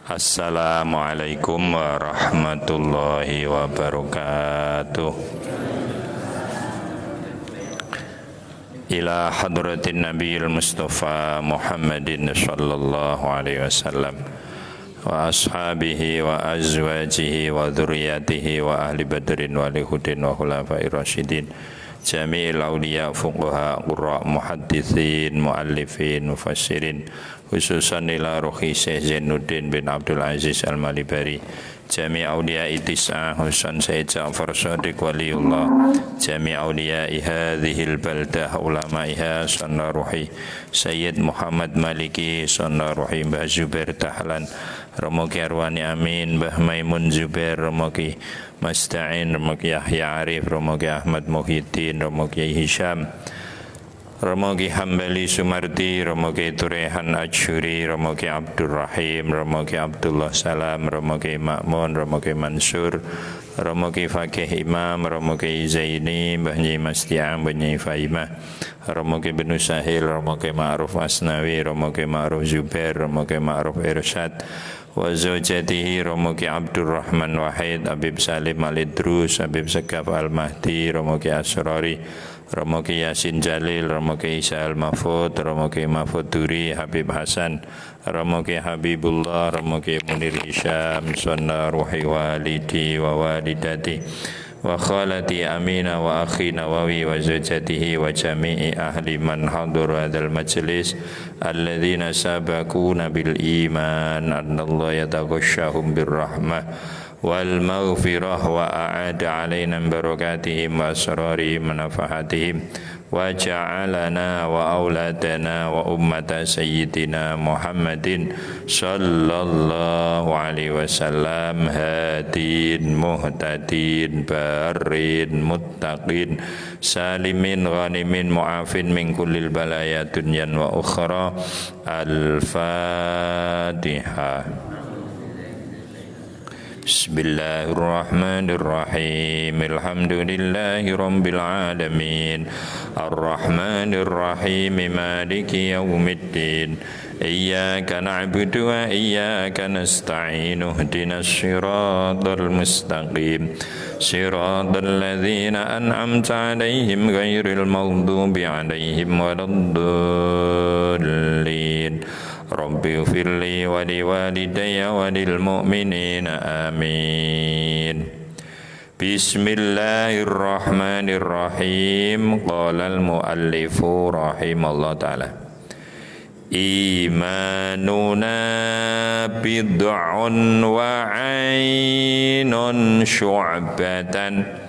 Assalamualaikum warahmatullahi wabarakatuh. Ila hadratin nabiyil mustafa Muhammadin sallallahu alaihi wasallam wa ashabihi wa azwajihi wa dhurriyyatihi wa ahli badrin wa lihudin wa khulafai rasyidin jami'il awliya fuqaha qurra muhaddithin muallifin mufassirin khususan ila ruhi Syekh Zainuddin bin Abdul Aziz Al-Malibari jami' awliya itis'ah Husain Sayyid Ja'far Shadiq waliullah jami' awliya hadhil baldah ulama'iha sanna ruhi Sayyid Muhammad Maliki sanna ruhi Mbah Zubair Tahlan Romoki Arwani Amin Mbah Maimun Zubair Romoki Masta'in Romoki Yahya Arif Romoki Ahmad Muhyiddin Romoki Hisham Romoki Hambali Sumardi, Romoki Turehan Ajuri, Romoki Abdurrahim, Romoki Abdullah Salam, Romoki Ma'mun, Romoki Mansur, Romoki Fakih Imam, Romoki Zaini, Mbahnya Masti'am, Mbahnya Faimah, Romoki Benu Sahil, Romoki Ma'ruf Asnawi, Romoki Ma'ruf Zubair, Romoki Ma'ruf Irsyad, wa zawjatihi Romoki Abdurrahman Wahid, Habib Salim Al-Idrus, Habib Sekaf Al-Mahdi, Romoki Asrari, Romoki Yasin Jalil, Romoki Isa Al-Mahfud, Romoki Mahfud Duri, Habib Hasan, Romoki Habibullah, Romoki Munir Isyam, Sunna Ruhi Walidi wa Walidati wa Khalati Amina wa Akhi Nawawi wa Zawjatihi wa Jami'i Ahli man hadur hadal majlis alladhina sabakuna bil iman annallaha yataghashahum birrahmah wal maghfirah wa a'ada alaina barakatihim wa asrarihim nafahatihim wa ja'alana wa auladana wa ummata sayyidina Muhammadin sallallahu alaihi wasallam hadin muhtadin barin muttaqin salimin ghanimin mu'afin min kullil balaya dunyan wa ukhra. Al-Fatihah. Bismillahirrahmanirrahim. Alhamdulillahi rabbil alamin. Arrahmanirrahim. Maliki yaumiddin. Iyyaka na'budu wa iyyaka nasta'in. Ihdinas siratal mustaqim. Siratal ladzina an'amta 'alaihim ghairil maghdubi 'alaihim waladdallin. Rabbi ufirli wa liwalidayya wa lil mu'minina amin. Bismillahirrahmanirrahim. Qala al-muallifu rahimallahu ta'ala imanuna bid'un wa 'ainun syu'batan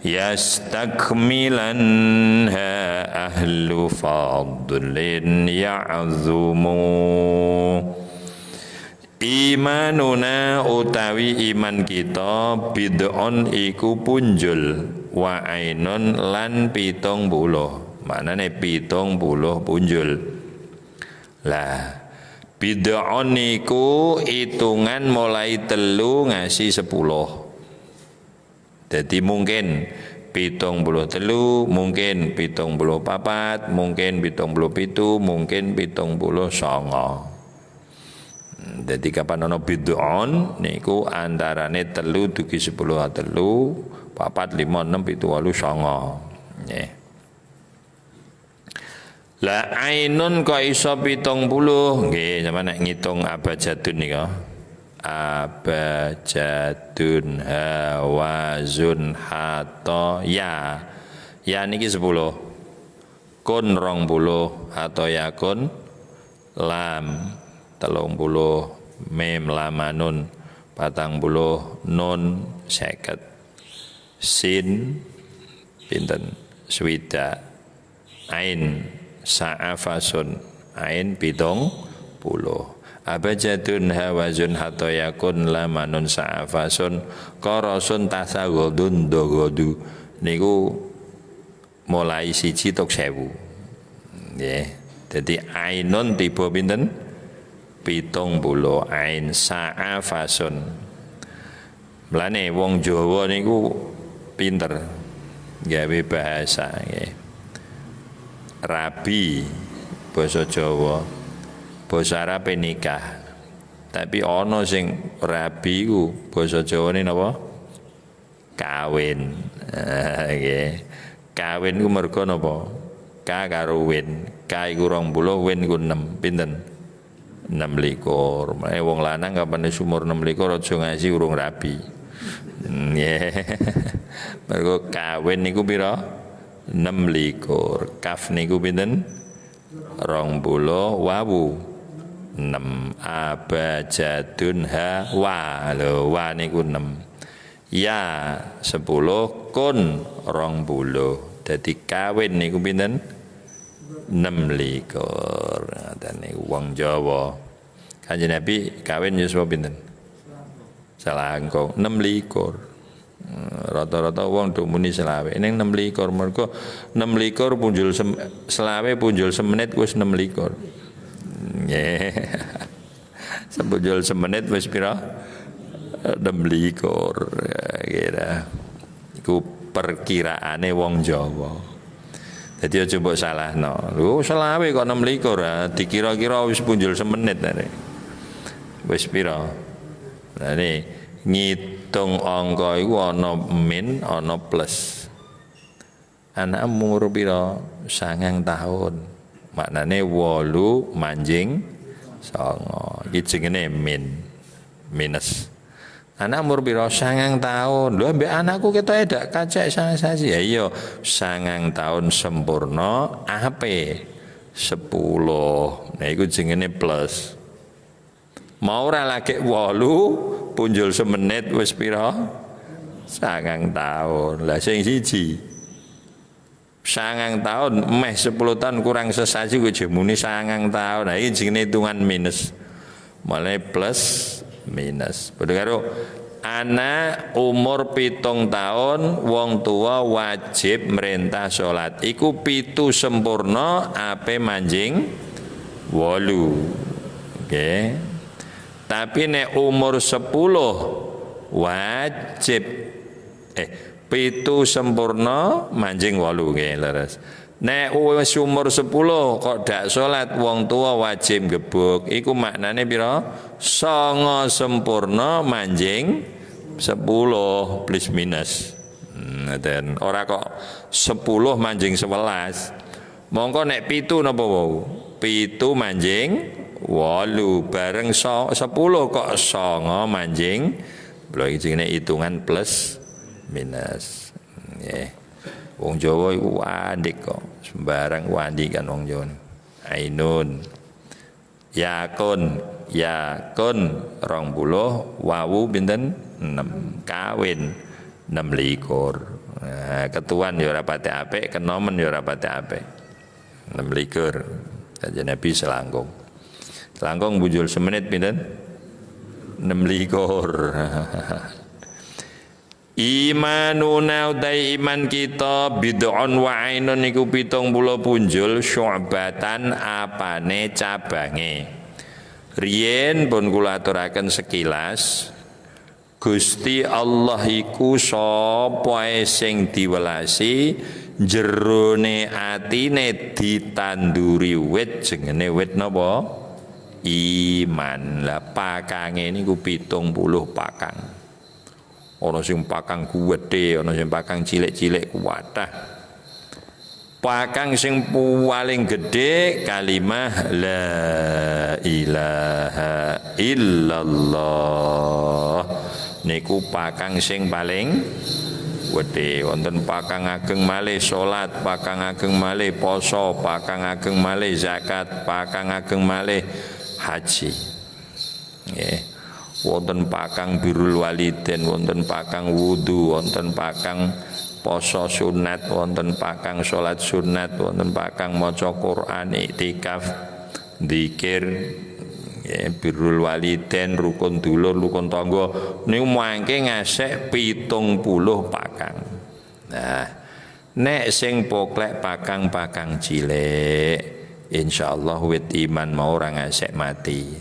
yastakmilanha ahlu fadlin ya'zumu. Imanuna utawi iman kita bid'un iku punjul wa ainun lan 70 maknane 70 punjul. Lah bid'un iku hitungan mulai 3 ngasih 10. Jadi mungkin 73, mungkin 74, mungkin 77, mungkin 79. Jadi kapan ana bid'un niku antarane 3 dugi 10 3, 4, 5, 6, 7, 8, 9. Nggih. La ainun kok iso 70? Nggih, sampeyan nek ngitung abjadun nika. Abjadun hawazun hato ya niki 10 kun 20 hato ya kun lam 30 mim lamanun 40 nun 50 sin pinten swida ain sa'afasun ain 70 abjadun hawazun hatta yakun lamanun sa'afasun qarasun tasagodun dogodu niku mulai 1 tok 1000 nggih. Dadi ainun tiba pinten 70 ain sa'afasun. Mulane wong Jawa niku pinter gawe bahasa nggih. Rabi basa Jawa, basa Arab nikah. Tapi ana sing rabi ku basa Jawane napa? Kawin. Nggih. Kawin ku mergo napa? Ka karo win. Ka iku 20, win iku 6. Pinten? 26. Mae wong lanang kapan wis umur 26 aja ngaji urung rabi. Nggih. Mergo kawin niku pira? 26. Kaf niku pinten? 20 wawu 6 abajadun ha wa lho wa niku 6 ya 10 kun 20 dadi kawin niku pinten 26 ngoten niku wong Jawa Kanjeng Nabi kawin yuswa pinten selangkung 26 rata-rata wong do muni selawe ning 26 mergo 26 punjul selawe punjul semenit wis 26 nggih sepunjul semenit wis pira 26 kira iku perkiraane wong Jawa dadi aja mbok salahno lho selawe kok 26 dikira-kira wis punjul semenit wis pira nah ini ngitung angka iku ana min ana plus anak umur pira 9 tahun maknane 8 manjing 9 iki jenenge minus anak umur pira 9 tahun lho ambek anakku ketok edak kacek saji ya iya 9 tahun sempurna ape 10 nah iku jenenge plus mau ora lagi 8 punjul semenit wis pira 9 tahun lah sing siji 9 tahun meh 10 tahun kurang sesaji kuwi jemune 9 tahun nah iki jenenge hitungan minus mulai plus minus padha karo anak umur 7 tahun wong tua wajib merintah salat iku 7 sempurna ape manjing 8 nggih tapi nek umur 10 wajib 7 sempurna manjing 8 nggih leres. Nek wis umur 10 kok dak salat wong tua wajib gebuk iku maknane pira? 9 sempurna manjing 10 plus minus. Dan ora kok 10 manjing 11. Mongko nek 7 napa wau? 7 manjing 8 bareng 10 kok 9 manjing lho iki jenenge hitungan plus minus nggih wong Jawa iku wandik kok sembarang wandik kan wong Jawa ainun yakun 20 wawu pinten 6 kawin 26 nah, ketuan ya ora pati apik kenomen ya ora pati apik 26 Kanjeng Nabi selangkung langkung bujul semenit pinten 26 imanuna utai iman kita bid'un wa ainun iku 70 punjul syu'batan apane cabange riyen pun kula aturaken sekilas Gusti Allah iku sapa sing diwelasi jerone atine ditanduri wit jenenge wit napa iman lah pakange niku 70 pakang ana sing pakang gedhe ana sing pakang cilik-cilik kuwatah pakang sing paling gedhe kalimah la ilaha illallah niku pakang sing paling gedhe wonten pakang ageng malih salat pakang ageng malih poso pakang ageng malih zakat pakang ageng malih haji nggih wonten pakang birrul walidain wonten pakang wudu wonten pakang poso sunat wonten pakang salat sunat wonten pakang maca Quran iktikaf zikir nggih birrul walidain rukun dulur rukun tangga niku mangke ngasek 70 pakang nah nek sing poklek pakang-pakang cilik insyaallah wit iman mau ora ngasek mati.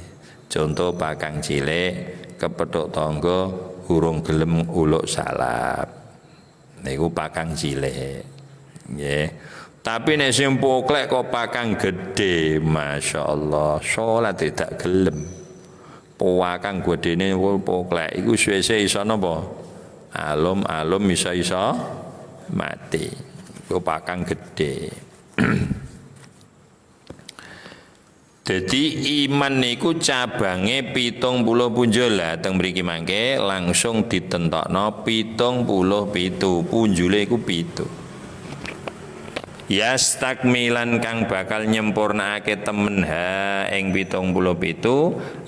Contoh pakang cilik kepethuk tangga urung gelem uluk salap. Niku pakang cilik. Nggih. Tapi nek sing poklek kok pakang gedhe, masyaallah salat tidak gelem. Powakang gedene poklek iku suwe-suwe iso napa? Alum-alum iso mati. Iku pakang gede. Jadi iman niku cabange 70 punjul lah teng mriki mangke langsung ditentokno 77 punjule iku 7. Yastakmilan kang bakal nyempurnakake temen ha ing 77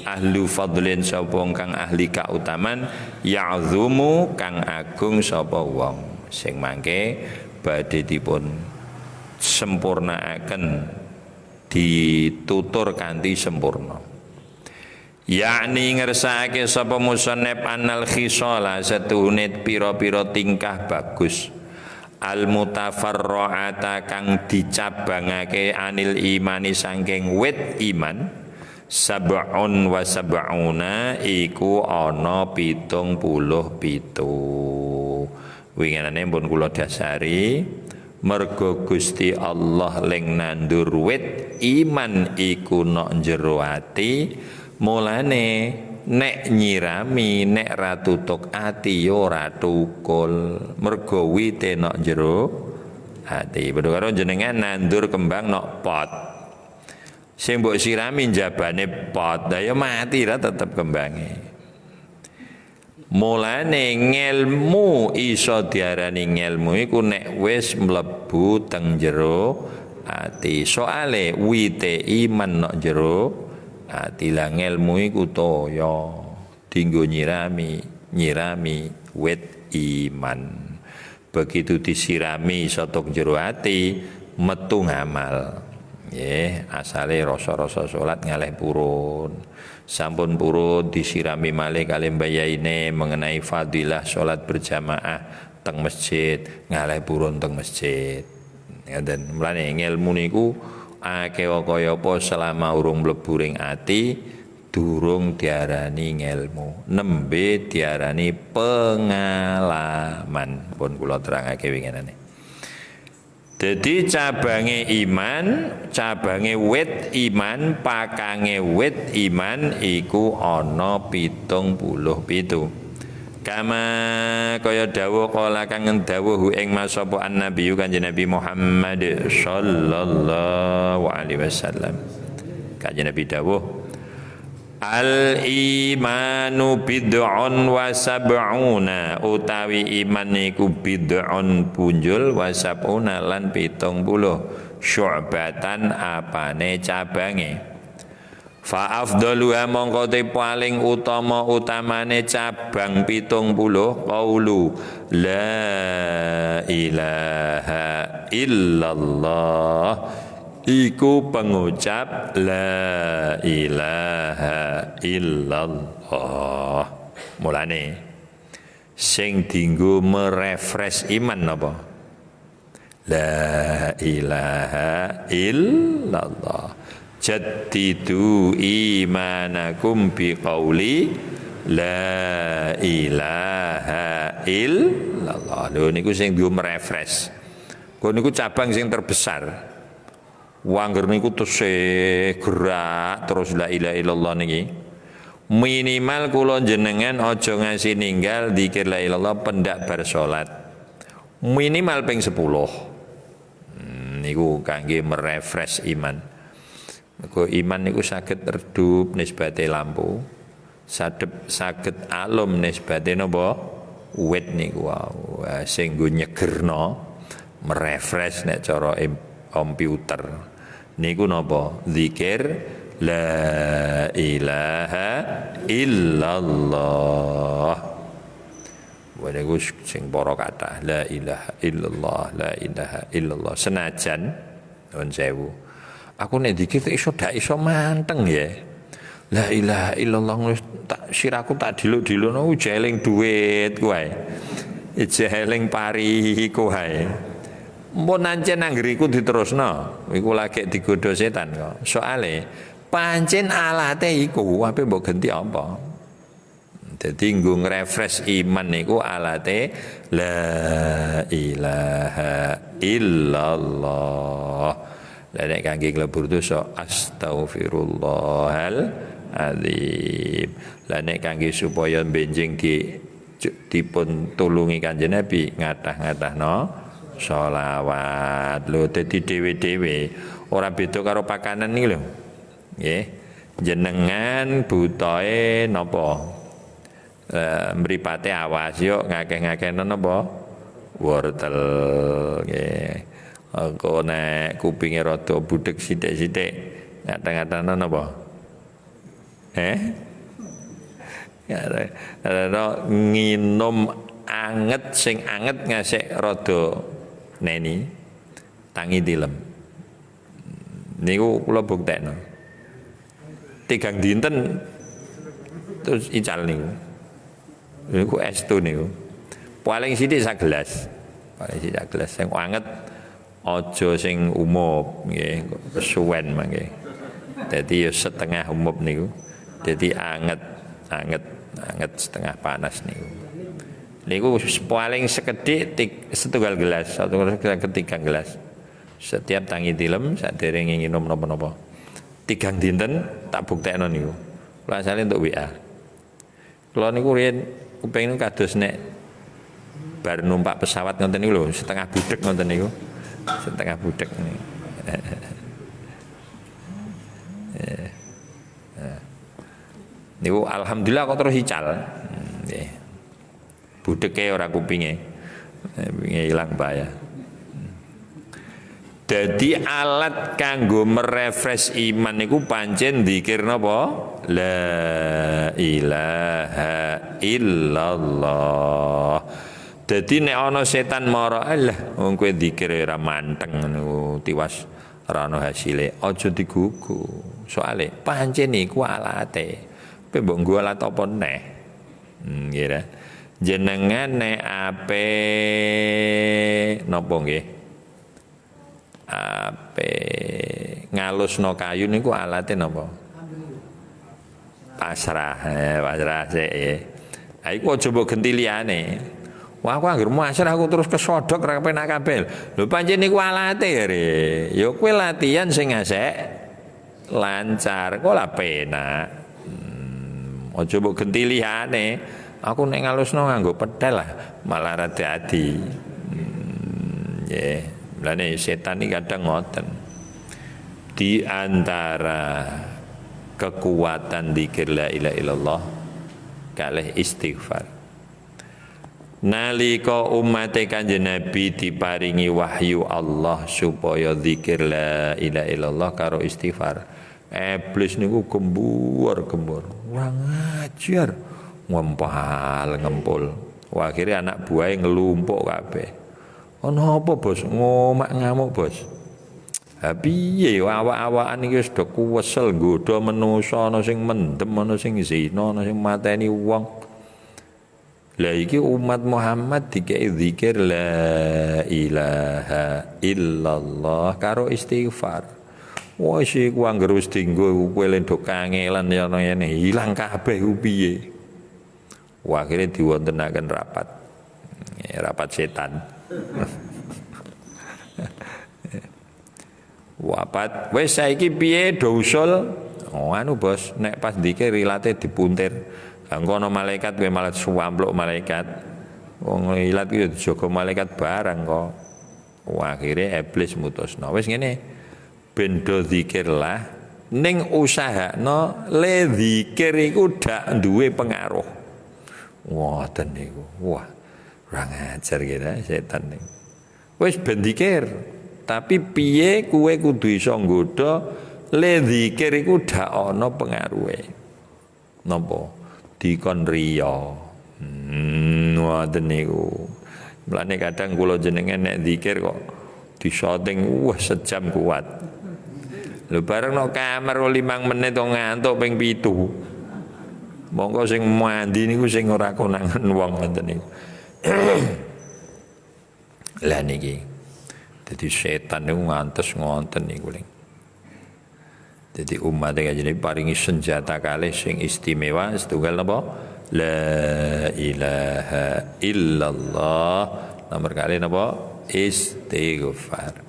ahlu fadlin sapa kang ahli kautaman ya'zumu kang agung sapa wong sing mangke badhe dipun sempurnakaken ditutur kanthi sempurna. Yakni ngersakake sapa musannif annal khisala satuhune pira-pira tingkah bagus al mutafarra'ata kang dicabangake anil imani saking wit iman sab'un wa sab'una iku ana 77. Winginane pun kula dasari mergo Gusti Allah leng nandur wit iman iku nok jero ati mulane nek nyirami nek ra tutuk ati yo ora tukul mergo wite nok jero ati padha karo jenengan nandur kembang nok pot sing mbok sirami jabane pot ya mati ra tetep kembange. Mulane ngelmu iso diarani ngelmu iku nek wis mlebu teng jero ati. Soale wite iman nok jero ati lah ngelmu iku toya dinggo nyirami wit iman. Begitu disirami iso tok jero ati metu ngamal. Nggih, asale rasa-rasa salat ngalih purun. Sampun purun disirami malih kalih mbayaine mengenai fadilah salat berjamaah teng masjid, ngalih purun teng masjid. Ngaten, mlane ilmu niku akeh kaya apa selama urung mlebu ring ati durung diarani ngelmu, nembe diarani pengalaman. Pun kula terangake winginane. Jadi cabange iman, cabange wit iman, pakange wit iman iku ana 77. Kama kaya dawuh kala kang dawuh ing masapa annabi kanjeng Nabi Muhammad sallallahu alaihi wasallam. Kanjeng Nabi dawuh al imanu bid'un wa sab'una utawi iman niku bid'un punjul wa sab'una lan 70 syu'batan apane cabange fa afdaluha mongko te paling utamane cabang 70 qaulu la ilaha illallah iku pengucap la ilaha illallah. Mulane sing dinggo merefresh iman napa? La ilaha illallah. Jaddidu imanakum biqauli la ilaha illallah. Lho niku sing dinggo merefresh. Kok niku cabang sing terbesar. Wangger niku tesih gerak terus la ilaha illallah niki. Minimal kula jenengan aja ngasih ninggal zikir la ilallah pendak bar salat. Minimal ping 10. Niku kangge merefresh iman. Mergo iman niku saged redup nisbate lampu. Saged alum nisbate napa? Wit niku wow. Sing nggo nyegerno merefresh nek cara komputer niku napa zikir la ilaha illallah wene ku sing para kathah la ilaha illallah la ilaha illallah senajan nuwun sewu aku nek zikir iso dak iso manteng ya la ilaha illallah tak siraku tak diluk-dilukno jeling duit kuwi jeling pari kuwi mbok nancen anggeriku diterusno iku lagi digodho setan kok soale pancen alate iku ape mbok ganti apa dadi nggo ngrefresh iman niku alate la ilaha illallah la nek kangge nglebur dosa astaghfirullahal azim Lah nek kangge supaya benjing dipun tulungi Kanjeng Nabi ngadah-ngadahno sholawat. Lho dadi dhewe-dhewe ora beda karo pakanan iki lho. Nggih. Jenengan butoe napa? Mripate awas yo ngakeh-ngakehno napa? Wortel nggih. Engko nek kupinge rada budhek sithik-sithik ngadah-ngadahno napa? Nginum anget sing anget ngasek rada neni tangi tilem. Niku kula buktekno. 3 dinten terus ical niku. Niku estu niku. Paling sithik sak gelas. Paling sithik sak gelas sing anget aja sing umup nggih, kesuwen mangke. Dadi ya setengah umup niku. Dadi anget setengah panas niku. Niku paling sekedhik setunggal gelas, ketiga gelas. Setiap tangi tilem saderenge nginum napa-napa. 3 dinten tak buktekno niku. Kula asale untuk WA. Kula niku riyen kepengin kados nek bar numpak pesawat ngoten niku lho, setengah budhek ngoten niku. Setengah budhek niku. Niku alhamdulillah kok terus ical. Nggih. Budheke ora kupinge. Kupinge ilang bahaya. Dadi alat kanggo merefresh iman niku pancen zikir napa? La ilaha illallah. Dadi nek ana setan mara, alah wong kowe zikir ora manteng ngono tiwas ora ana hasile. Aja digugu. Soale pancen niku alate. Kowe mbok nggo alat apa neh. Nggih. Jenengan nek ape napa nggih? Ape ngalusno kayu niku alate napa? Pasrah, pasrah sik. Ha iku aja mbok genti liyane. Wah aku anggere masrah aku terus kesodok ra penak kabeh. Lho pancen niku alate re. Ya kowe latihan sing ngasek lancar, kok lah penak. Aja mbok genti liyane. Aku nek ngalusno nganggo pedal lah, malah rada adi. Nggih. Mulane setan iki kadang ngoten. Di antara kekuatan zikir la ilaha illallah kalih istighfar. Nalika umate Kanjeng Nabi diparingi wahyu Allah supaya zikir la ilaha illallah karo istighfar. Iblis niku gembur-gembur. Ora ngajar. Ngempul. Wah, akhirnya anak buahnya ngelumpuk kabeh. Ono apa bos? Ngomak ngamuk bos. Ha piye awak-awakan iki wis do kuwesel nggodha manusa ana sing mendem ana sing zina ana sing mateni wong. Lah iki umat Muhammad dikei zikir la ilaha illallah karo istighfar. Wah sik ku anggere wis dienggo kowe lendo kangelan ya ngene ilang kabeh ku piye. Wah akhirnya diwontenaken rapat. Rapat setan. Wapat wis saiki piye do usul? Oh anu bos, nek pas dikir ilate dipuntir. Engko ana malaikat kowe malah suwampluk malaikat. Wong ilat iki dijaga malaikat barang kok. Wah akhire iblis mutusno. Wis ngene. Ben do zikir lah ning usahakno le zikir iku dak duwe pengaruh. Ngoten niku. Wah, ora ngajar kira setan niku. Wis ben zikir. Tapi piye kowe kudu iso nggodha le zikir iku dak ana pengaruhe. Napa? Dikon riya. Ngoten niku. Mulane kadang kula jenengan nek zikir kok disoting wah sejam kuat. Lho bareng nang kamar 5 menit kok ngantuk ping 7. Monggo sing mandi niku sing ora konangan wong ngoten niku. Lah niki. Dadi setan niku ngantos ngonten niku ling. Dadi umat Kanjeng paringi senjata kalih sing istimewa setunggal napa? La ilaha illallah. Nomor kali napa? Istighfar.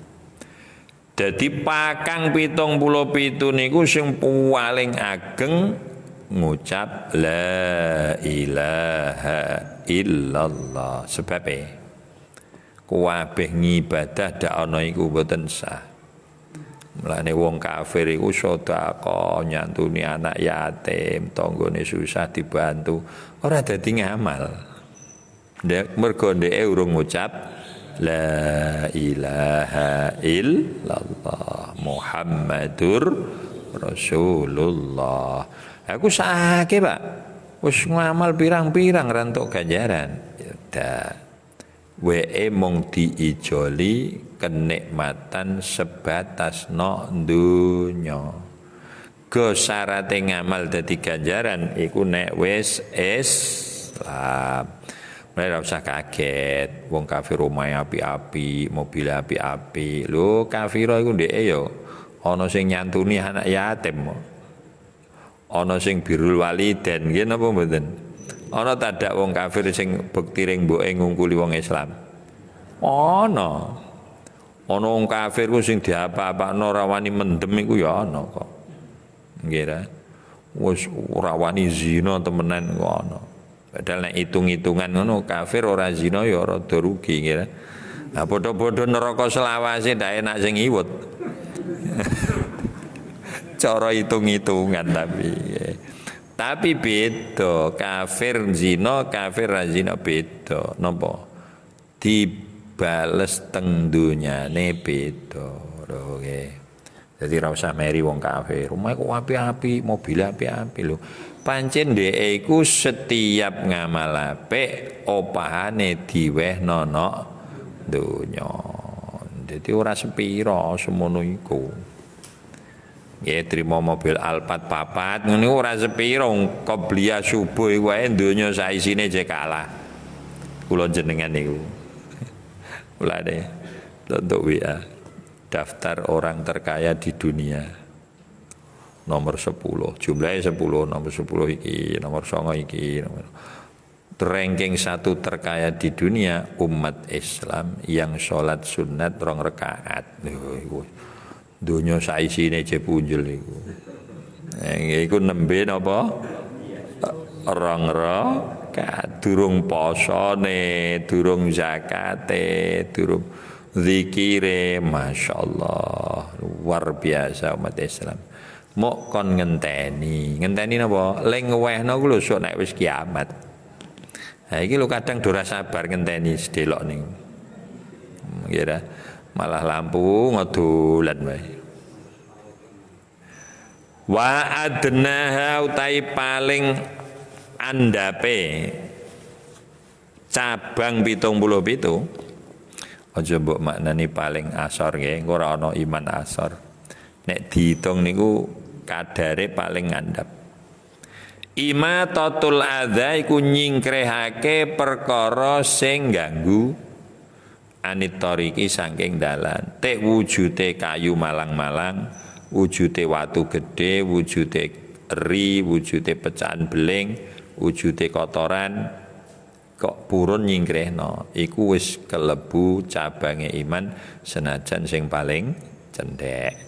Dadi pakang 77 niku sing paling ageng ngucap la ilaha illallah. Sebab kabeh ngibadah dak ana iku boten sah. Mulane wong kafir iku sedekah, nyantuni anak yatim, tanggane susah dibantu, ora dadi ngamal. Mergo ndeke urung ngucap la ilaha illallah Muhammadur Rasulullah. Aku sakit, Pak. Wis ngamal pirang-pirang rantuk ganjaran. Ya dak. Wae mung diijoli kenikmatan sebatas no dunya. Go syarate ngamal dadi ganjaran iku nek wis Islam. Ora usah kaget, wong kafir omahe api-api, mobil api-api. Lho, kafir iku ndeke ya ana sing nyantuni anak yatim. Ana sing birrul walidain, nggih napa mboten? Ana tadak wong kafir sing bekti ring mboke ngungkuli wong Islam. Ana. Ana wong kafir ku sing diapa-apakno ora wani mendem iku ya ana kok. Nggih ta? Wis ora wani zina temenan kok ana. Padahal nek hitung-hitungan ngono kafir ora zina ya rada rugi nggih. Nah padha-padha neraka selawase ndak enak sing iwut. Cara hitung-hitungan tapi beda kafir zina kafir ra zina beda napa dibales teng dunyane beda lho nggih. Dadi ra usah meri wong kafir omahe kok api-api mobil api-api lho. Pancen dhek iku setiap ngamal apik opahane diwehno donya. Dadi ora sepira semono iku. Ya trimo mobil Alphard papat ngene ora sepira qobliyah subuh wae donya saisine jek kalah. Kula jenengan niku. Mulane untuk WA daftar orang terkaya di dunia. Nomor 10, jumlahnya 10, nomor 10 iki, nomor 9 iki, ranking 1 terkaya di dunia umat Islam yang sholat sunat 2 rakaat. Dunia saisine cepunjul iku. Iku nembe napa? 2 rakaat, durung posone, durung zakate, durung zikire, masyaallah, luar biasa umat Islam. Mok kon ngenteni napa? Ling wehno ku lho sok nek wis kiamat. Ha iki lho kadang ora sabar ngenteni sedelok ning. Nggih malah lampu ngodolan wae. Wa adnaha utai paling andape cabang 77. Aja mbok maknani paling asor nggih, ora ana iman asor. Nek diitung niku kadare paling ngandhap. Imatatul adza iku nyingkrehake perkara sing ganggu anitoriki saking dalan. Tek wujude kayu malang-malang, wujude watu gede, wujude eri, wujude pecahan beling, wujude kotoran kok purun nyingkrehno. Iku wis kelebu cabange iman senajan sing paling cendhek.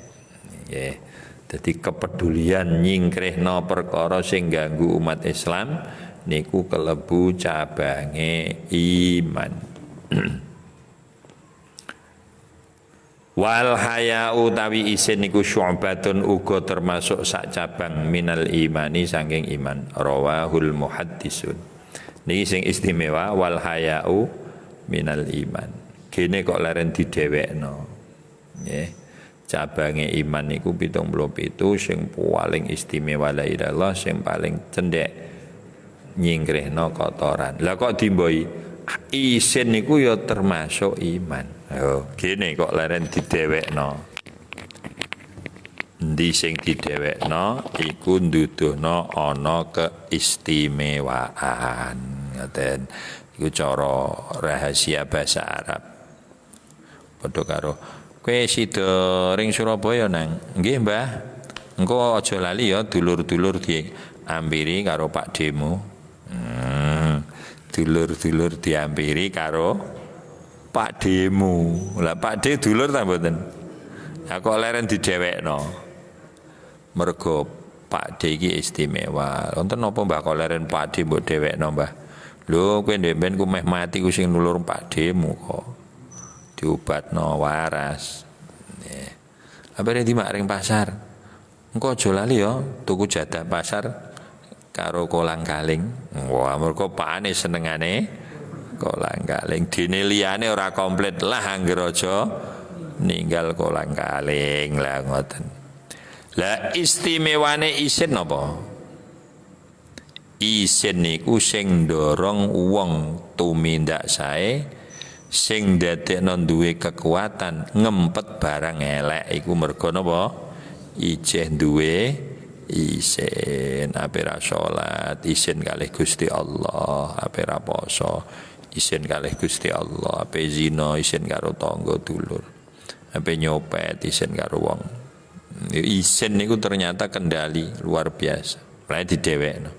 Nggih. Dadi kepedulian nyingkrehno perkara sing ganggu umat Islam niku kelebu cabange iman. Wal haya utawi isin niku syu'batun uga termasuk sak cabang minal imani saking iman. Rawahul muhaddisun. Niki sing istimewa wal haya'u minal iman. Kene kok leren didhewekno. Nggih. Cabange iman niku 77 sing paling istimewa la ilallah sing paling cendhek nyingkrehno kotoran. Lah kok dimboi isin niku ya termasuk iman. Oh, gene kok leren didhewekno. Endi sing didhewekno iku nduduhno ana keistimewaan. Ngoten. Iku cara rahasia bahasa Arab. Padha karo kowe sida ring Surabaya nang. Nggih, Mbah. Engko aja lali ya dulur-dulur diampiri karo Pak Demo. Dulur-dulur diampiri karo Pak Demo. Lah Pak D dulur ta mboten? Lah kok leren didhewekno. Mergo pakde iki istimewa. Wonten napa Mbah koleren pakde mbok dhewekno Mbah? Lho kowe ndek ben ku meh mati ku sing nulur pakdemu kok. Diobatno waras. Apa di mak ring pasar. Engko aja lali ya tuku jadah pasar karo kolang-kaling. Wah, mergo pakane senengane kolang-kaling. Dene liyane ora komplit lah anggere aja ninggal kolang-kaling lah ngoten. Lah istimewane isin napa? Isin niku sing ndorong wong tumindak sae, sing dadekno duwe kekuatan ngempet barang elek iku mergo napa? Ijeh duwe isin, ape ra salat, isin kalih Gusti Allah, ape ra poso, isin kalih Gusti Allah, ape zina isin karo tangga dulur, ape nyopet isin karo wong. Isin niku ternyata kendali luar biasa. Mulai didhewekno.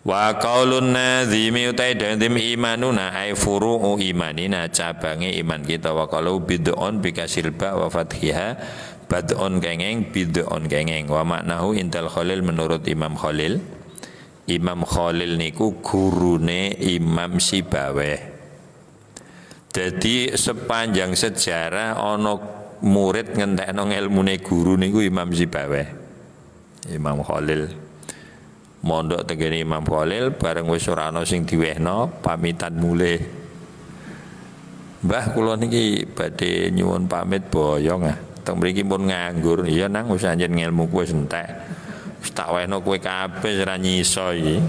Wa qaulun nazimi utai dandim imanuna ay furu'u imanina cabange iman kita wa qalu bid'un bikasil ba wa fathiha bad'un kengeng bid'un kengeng wa maknahu intal Khalil menurut Imam Khalil niku gurune Imam Sibaweh. Jadi sepanjang sejarah ana murid ngentekno ilmune guru niku Imam Sibaweh. Imam Khalil mondok tengene Imam Khalil bareng wis ora ana sing diwehno pamitan mulih. Mbah kula niki badhe nyuwun pamit boyong ah. Teng mriki pun nganggur. Iya nang wis anjen ngelmuku wis entek. Wis tak wehno kowe kabeh ora nyiso iki.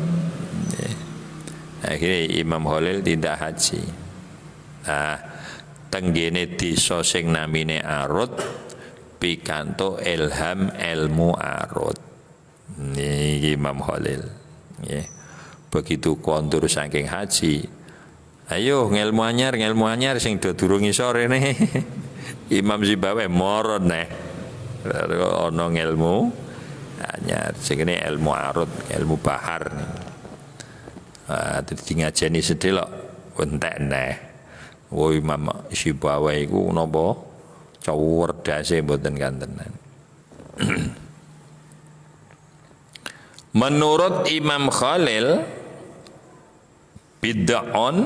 Akhirnya Imam Khalil tidak haji. Nah, tenggene desa sing namine Arut pikantuk ilham ilmu Arut. Niki Imam Khalil. Nggih. Begitu kondur saking haji. Ayo ngelmu anyar sing do durung iso rene. Imam Sibaweh moron neh. Ana ngelmu anyar sing ilmu Arut, ilmu bahar. Dadi ngajeni sedelok entek neh. Oh Imam Sibaweh iku napa cawerdase mboten kantenan. Menurut Imam Khalil bid'un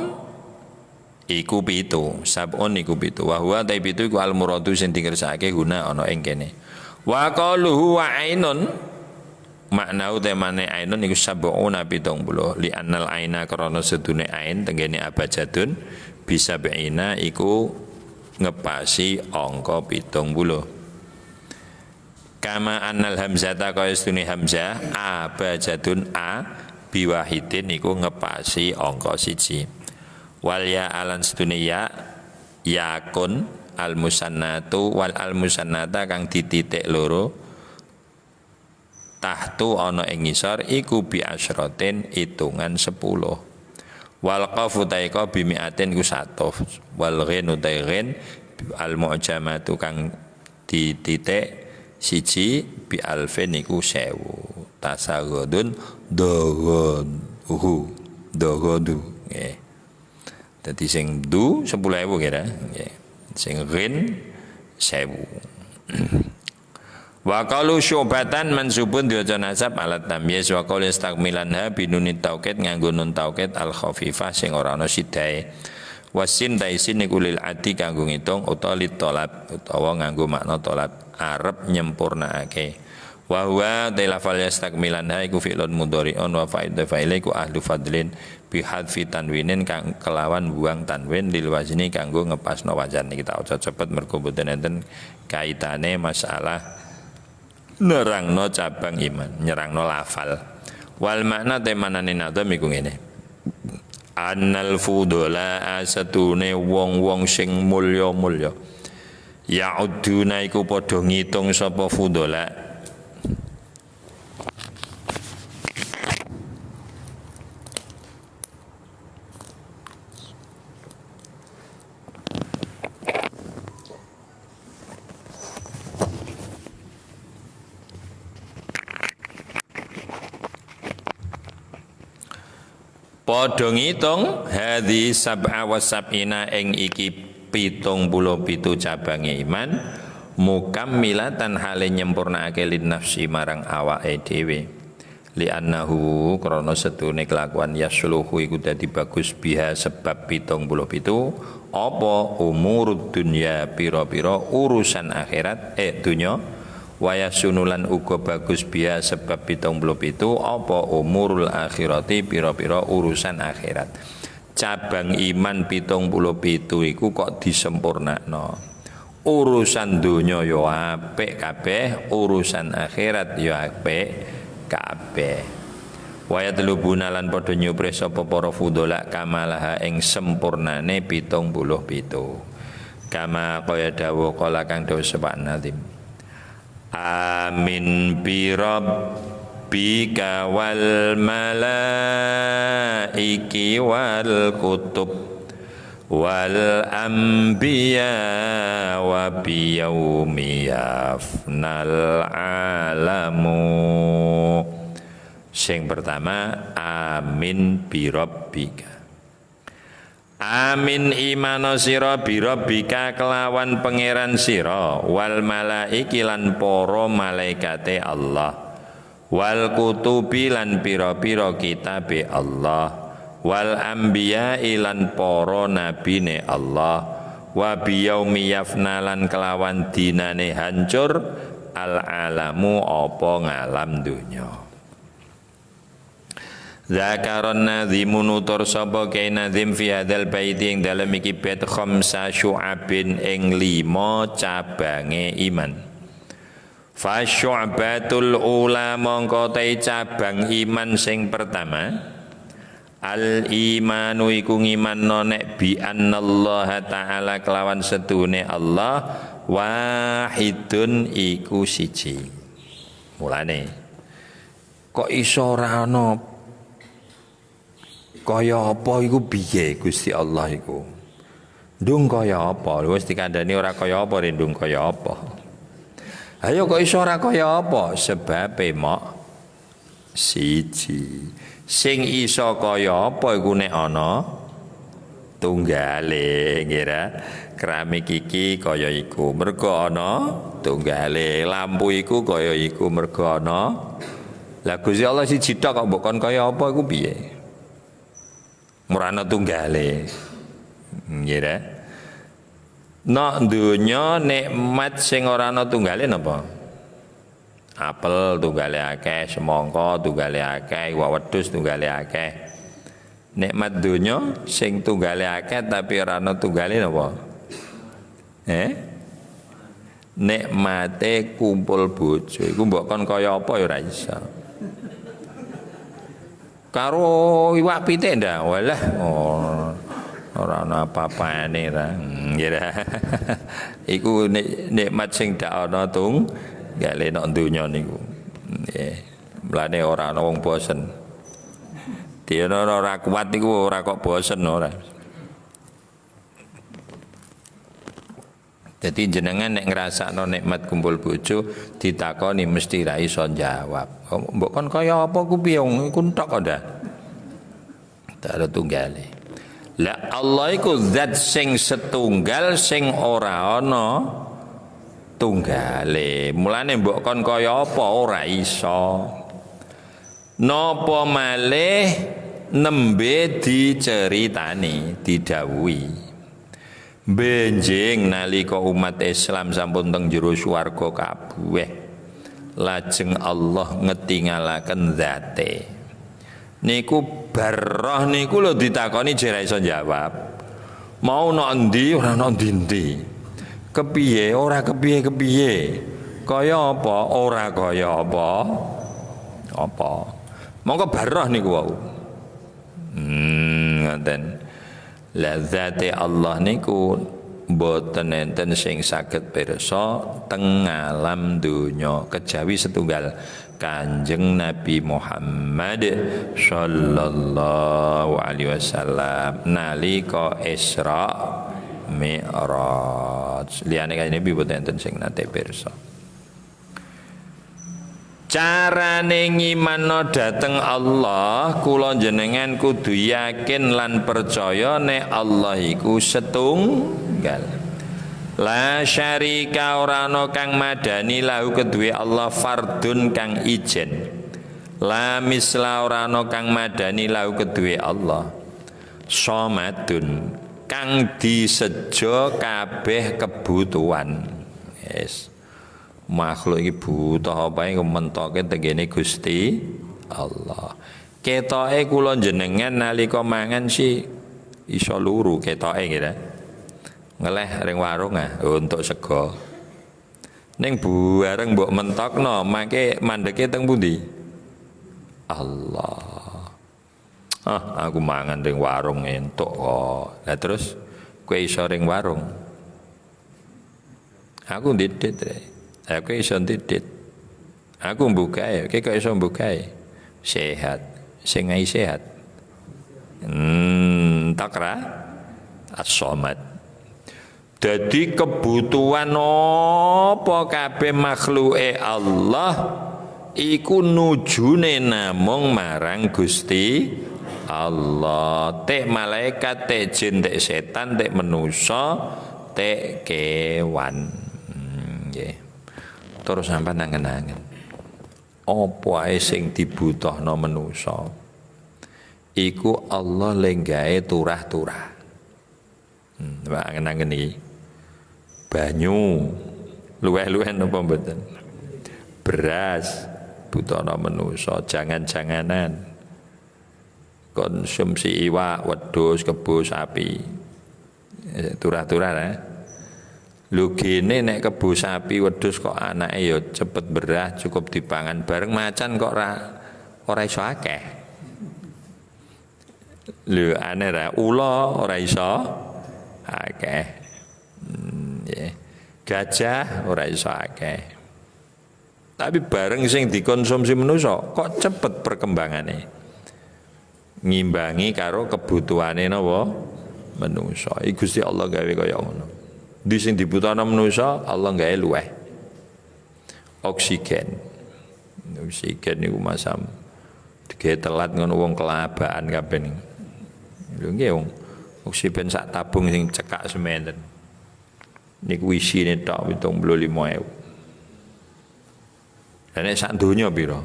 iku pitu, sab'un iku pitu. Wa huwa ta pitu iku al muradu sing dikersake guna ana ing kene. Wa qaluhu wa ainun maknau temane ainun iku sab'una 70 li annal aina krana sedune ain tenggene abjadun bisa beina iku ngepasi angka 70. Kama annal hamzata kaya sedune hamzah abjadun a biwahidin iku ngepasi angka 1. Wal ya alan sedune ya yakun al musannatu wal al musannata kang dititik loro tahtu ana ing ngisor iku bi asyratin hitungan 10. Wal qafu taika bi mi'atin ku 100. Wal ghin utairin al mu'jamatu kang dititik siji bi alfin iku 1000. Tasagodun dogodu nggih. Dadi sing du 10.000 kira nggih. Sing ghin 1000. Wa qalu syubatan mansubun diwaca nasab alat tamyiz wa qalu istakmilanha binunit taukid nganggo nun taukid al khafifah sing ora ana sidae. Wasin taisin niku lil ati kanggo ngitung utawa lit talab utawa nganggo makna talab arep nyempurnakake. Wa huwa tilafal istakmilanha iku fi'lun mudhari'un wa fa'ile iku ahlu fadlin bi hadfi tanwinin kang kelawan buang tanwin lil wazni kanggo ngepasno wajan. Kita ojo cepet mergo mboten enten kaitane masalah nerangno cabang iman, nyerangno lafal. Wal makna temanane nadzam iku ngene. Annal fudola asatune wong-wong sing mulya-mulya. Ya'uduna iku padha ngitung sapa fudola. Padha ngitung hadhi sab'a wa sab'ina ing iki 77 cabange iman mukammilatan hale nyempurnakake lin nafsi marang awake dhewe li'annahu krana setune kelakuan yasluhu iku dadi bagus biha sebab 77 apa umurud dunya pira-pira urusan akhirat dunya waya sunulan uga bagus biha sebab 77 apa umurul akhirati pira-pira urusan akhirat. Cabang iman 77 iku kok disempurnakno. Urusan dunya ya apik kabeh, urusan akhirat ya apik kabeh. Waya telubuna lan padha nyupres sapa para fudhala kamalaha ing sempurnane 77. Kama kaya dawuh kala kang dawuh sebab nazim. Amin bi rabbika wal malaiki wal kutub wal anbiya wa bi yaumi yafnal alamu. Sing pertama amin bi rabbika. Amin imano sira bi rabbika kelawan pangeran sira wal malaiki lan para malaikate Allah wal kutubi lan pira-pira kitabe Allah wal anbiya lan para nabine Allah wa bi yaumi yafna lan kelawan dinane hancur al alamu apa ngalam dunya. Zakaron nadhimu nutur sapa kae nadhim fi hadzal baiti ing dalem iki bait khamsa syu'abin ing 5 cabange iman. Fa syu'batul ula mongko te cabang iman sing pertama al imanu iku ngimanno nek bi anallaha taala kelawan sedune Allah wahidun iku siji. Mulane kok iso ora ana kaya apa iku piye Gusti Allah iku? Ndung kaya apa? Wis dikandani ora kaya apa ndung kaya apa? Ayo kok iso ora kaya apa? Sebab mok siji. Sing iso kaya apa iku nek ana tunggale, ngira. Keramik iki kaya iku mergo ana tunggale. Lampu iku kaya iku mergo ana. Lah Gusti Allah siji tok kok mbok kon kaya apa iku piye? Murana tunggale ngira nak dunya nikmat sing ora ana tunggale napa apel tunggale akeh semangka tunggale akeh iwak wedhus tunggale akeh nikmat dunya sing tunggale akeh tapi ora ana tunggale napa nikmate kumpul bojo iku mbok kon kaya apa ya ora iso. Karo iwak pitik ndak walah ora ana apa-apane ra ngira iku nikmat sing dak ana tunggale nek donya niku nggih mlane ora ana wong bosen dene ora kuat niku ora kok bosen ora. Jadi jenengan nek ngrasakno nikmat kumpul bojo ditakoni mesti ra iso jawab. Mbok kon kaya apa ku piye iku tok ndak? Tak ada tunggale. Lah Allah iku zat sing setunggal sing ora ana tunggale. Mulane mbok kon kaya apa ora iso. Napa malih nembe diceritani, didhawuhi. Benjing nalika umat Islam sampun teng jero swarga kabeh lajeng Allah ngetingalaken zate niku barroh niku lho ditakoni jere iso jawab mau nok endi ora nok ndi kepiye ora kepiye kaya apa ora kaya apa monggo barroh niku wau ngoten. La zate Allah niku boten enten sing saged pirsa teng alam donya kejawi setunggal Kanjeng Nabi Muhammad sallallahu alaihi wasallam nalika Isra Mi'raj. Liyane Kanjeng Nabi boten enten sing nate pirsa. Carane ngimanno dhateng Allah kula jenengan kudu yakin lan percaya nek Allah iku setunggal. La syarika ora ana kang madani lahu kedue Allah fardun kang ijen. La misla ora ana kang madani lahu kedue Allah. Somadun kang disejo kabeh kebutuhan. Yes. Makhluk iki butuh apa yang mentoke tengene Gusti Allah. Ketoke kula jenengan nalika mangan si iso luru ketoke kira. Ngeleh ring warung untuk sego. Ning bareng mbok mentokno mangke mandeke teng pundi? Allah. Aku mangan ring warung entuk kok. Lah terus kowe iso ring warung. Aku ndidit. Aku iso ndidit. Aku mbukae, kowe kok iso mbukae? Sehat. Sing ngai sehat. Takra as-somad. Jadi kebutuhan apa kabeh makhluke Allah iku nujune namung marang Gusti Allah. Tek malaikat, tek jin, tek setan, tek manusa, tek kewan. Nggih. Terus sampean nangen-nangen. Apa ae sing dibutuhno manusa iku Allah lenggae turah-turah. Nangen-nangen iki. Banyu luweh-luweh napa mboten? Beras butuhna manusa, jangan-janganan. Konsumsi iwak, wedhus, kebo, sapi. Turah-turah Lho gene nek kebo sapi wedhus kok anake ya cepet beras cukup dipangan bareng macan kok ora iso akeh. Lho aneh ra ula ora iso akeh. Gajah ora iso akeh. Tapi bareng sing dikonsumsi manusa kok cepet perkembangane. Ngimbangi karo kebutuhane napa manusa. Iki Gusti Allah gawe kaya ngono. Di sing dibutuhno manusa Allah gawe luweh. Oksigen niku masam digawe telat ngono wong kelabaan kabeh niku. Lho nggih wong oksigen sak tabung sing cekak sementen. Niku isine tok 75.000. Lah nek sak donya pira?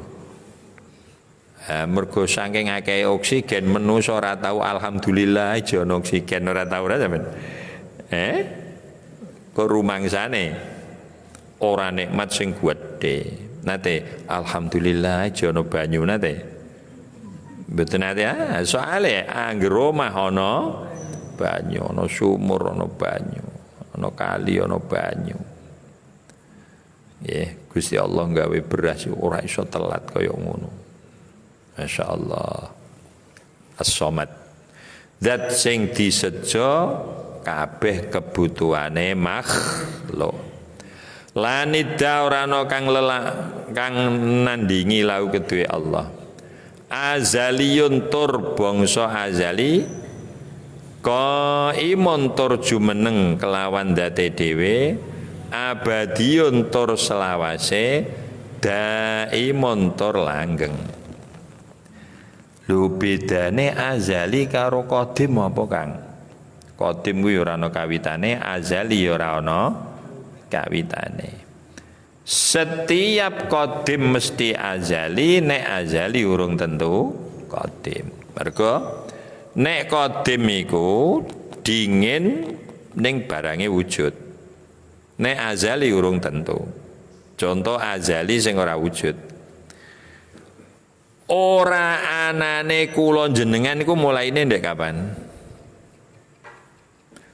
Mergo saking akeh oksigen manusa ora tau alhamdulillah aja ana oksigen ora tau ora sampean. Kok rumangsane ora nikmat sing gedhe. Nate alhamdulillah aja ana banyu nate. Mboten nate soale anggere omah ana banyu, ana sumur ana banyu. Ana kali ana banyu. Gusti Allah gawe beras ora iso telat kaya ngono. Masyaallah. As-Somad. Zat sing disejo kabeh kebutuhane makhluk. Lanida ora ana kang nandingi lau kedue Allah. Azaliyun tur bangsa azali qaimun tur jumeneng kelawan date dhewe abadiyun tur selawase daimun tur langgeng. Lho bedane azali karo qadim apa Kang? Qadim kuwi ora ana kawitane, azali ora ana kawitane. Setiap qadim mesti azali, nek azali urung tentu qadim. Mergo nek qadim iku dingin ning barange wujud. Nek azali urung tentu. Contoh azali sing ora wujud. Ora anane kula jenengan iku mulaine ndek kapan?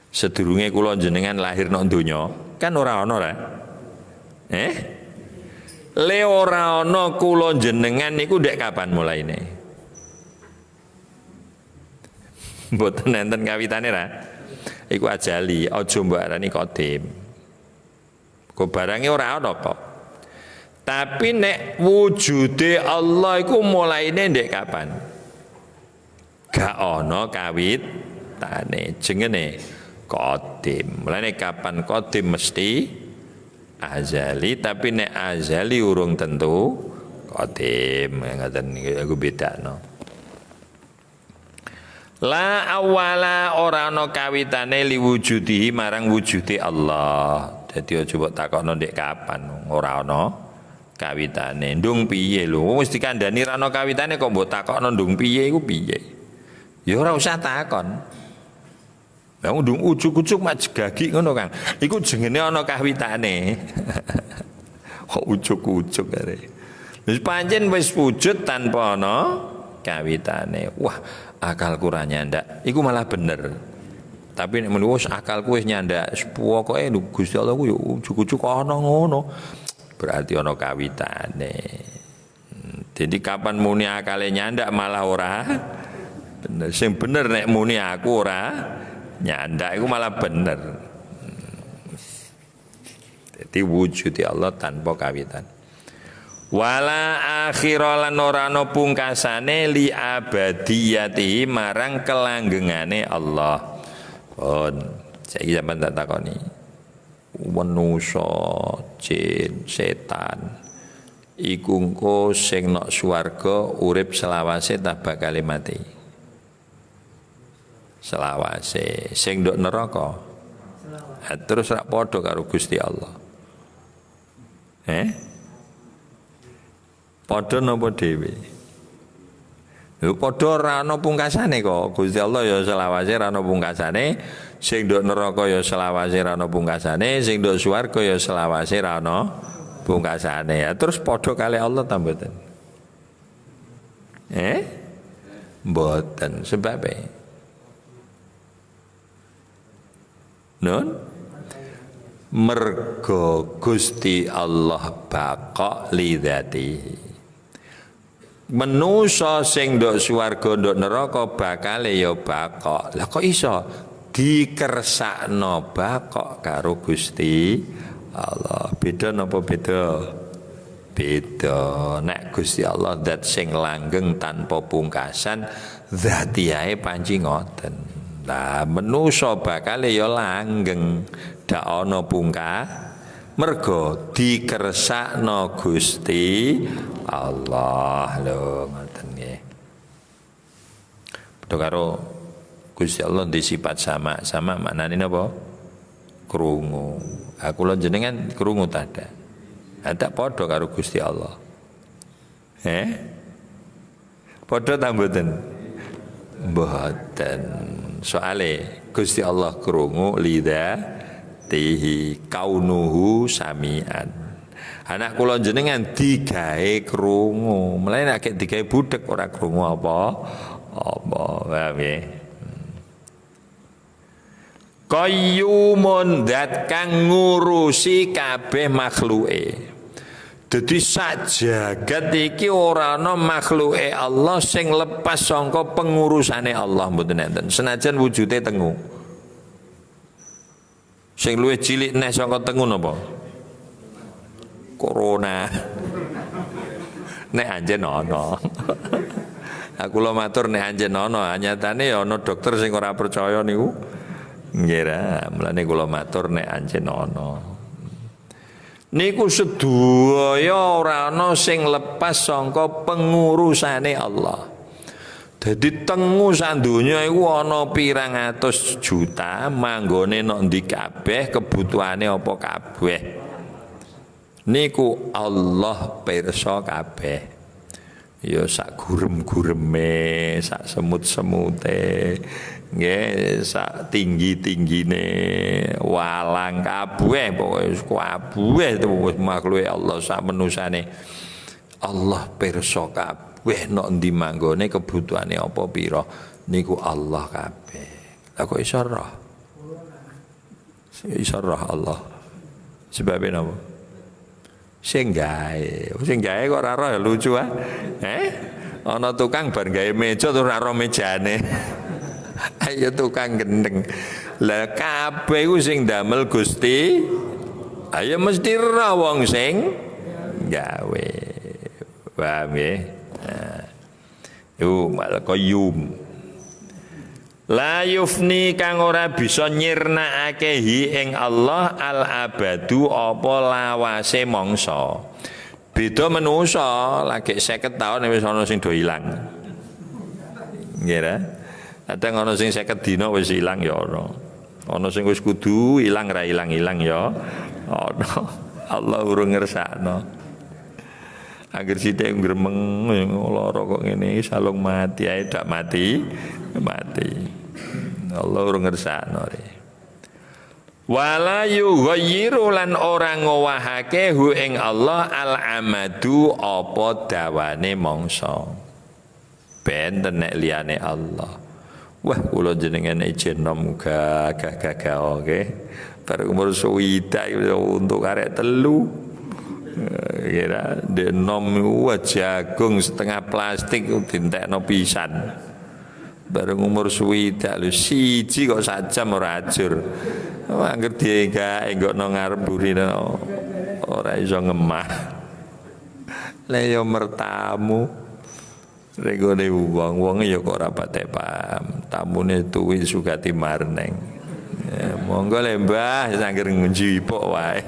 Sedurunge kula jenengan lahir nang donya, kan ora ana ra? Le ora ana kula jenengan niku ndek kapan mulaine? Mboten enten kawitane ra. Iku ajali, aja mbok arani qadim. Kok barange ora ana kok. Tapi nek wujude Allah iku mulaine ndek kapan? Gak ana kawitane, jenenge qadim. Mulane kapan qadim mesti azali, tapi nek azali urung tentu qadim. Ngoten niku bedakno. La awala ora ana kawitane liwujudihi marang wujude Allah. Dadi aja mbok takokno ndek kapan, ora ana kawitane. Ndung piye lho? Wis dikandani ra ana kawitane kok mbok takokno ndung piye iku piye? Ya ora usah takon. Lah ndung ujug-ujug mak jegagi ngono Kang. Iku jenenge ana kawitane. Kok ujug-ujug arek. Wis pancen wis wujud tanpa ana kawitane. Wah, akalku ra nyandak. Iku malah bener. Tapi nek menurut akalku wis nyandak, pokoke Gusti Allah ku yo ujug-ujug ana ngono. Berarti ana kawitane. Jadi kapan muni akale nyandak malah ora bener. Sing bener nek muni aku ora nyandak iku malah bener. Jadi wujud Allah tanpa kawitan. Wala akhira lan ora ana pungkasane li abadiyati marang kelanggengane Allah. Pun saiki sampeyan tak takoni. Manusa, jin, setan iku engko sing nok swarga urip selawase ta bakal mati. Selawase. Sing nduk neraka terus rak padha karo Gusti Allah. Padha napa dhewe? Lho padha ora ana pungkasane kok. Gusti Allah ya selawase ora ana pungkasane, sing nduk neraka ya selawase ora ana pungkasane, sing nduk swarga ya selawase ora ana pungkasane. Ya terus padha kali Allah ta mboten? Mboten sebab Nun mergo Gusti Allah baqa lidzatihi. Manusa sing nduk swarga nduk neraka bakale ya baqa. Lah kok iso dikersakno baqa karo Gusti Allah? Beda napa beda? Beda. Nek Gusti Allah zat sing langgeng tanpa pungkasan, zatiyae panci ngoten. Lah manusa bakale ya langgeng dak ana pungkas mergo dikersakno Gusti Allah lho ngoten nggih. Padha karo Gusti Allah di sifat sama maknane napa? Krungu. Aku lan jenengan krungu ta ndak? Ada padha karo Gusti Allah. Padha ta mboten? Mboten. Soale Gusti Allah krungu lidzatihi kaunuhu samian. Anak kula jenengan digawe krungu. Mulane nek digawe budhek ora krungu apa. Paham ya? Qayyumun zat kang ngurusi kabeh makhluke. Dadi sak jagat iki ora ana makhluke Allah sing lepas sangka pengurusane Allah mboten enten. Senajan wujude tengu. Sing luwih cilik neh sangka tengu napa? Corona. Nek anjen ana. Aku lho matur nek anjen ana, nyatane ya ana dokter sing ora percaya niku. Nggih, mulane kula matur nek anjen ana. Niku sedaya ora ana sing lepas sangka pengurusane Allah. Dadi tengu sak donya iku ana pirang atus juta, manggone nok ndi kabeh, kebutuhane apa kabeh. Niku Allah pirsa kabeh. Ya sak gurem-gureme, sak semut-semute, nggih, sak tinggi-tinggine, walang kabeh pokoke kabeh wis makhluke Allah sak menusane. Allah pirsa kabeh nek ndi manggone kebutuhane apa pira niku Allah kabeh. Lah kok iso roh? Iso roh Allah. Sebab napa? Sing gawe kok ora roh ya lucu ah. Ana tukang bar gawe meja terus ora roh mejane. Ayo tukang gendeng. Lah kabeh ku sing damel Gusti. Ayo mesti roh wong sing gawe. Paham nggih? Nah. Iku Al-Qayyum. La yufni kang ora bisa nyirnakake ing Allah al-abadu apa lawase mangsa. Beda manusa lagi 50 tahun wis ana sing do ilang. Nggih ra? Kadang ana sing 50 dina wis ilang ya ana. Ana sing wis kudu ilang ra ilang-ilang ya ana. Allah urung ngersakno. Angger sithik gremeng lara kok ngene salung mati ae dak mati. Allah urung ngersakno re. Wala yughayyiru lan ora ngowahake hu ing Allah al-amadu apa dawane mangsa. Ben nek liyane Allah. Wah kula jenengan ijen nom gagah oke. Bar umur suwida untuk arek telu. Kira denom jagung setengah plastik dintekno pisan. Bareng umur suwida lho siji kok sajam ora ajur. Angger dienggae enggokno ngarep burine ora iso ngemah. Lah yo mertamu regone wong ya kok ora patek paham. Tamune tuwi sugati marneng. Ya, monggo le Mbah angger njipuk wae.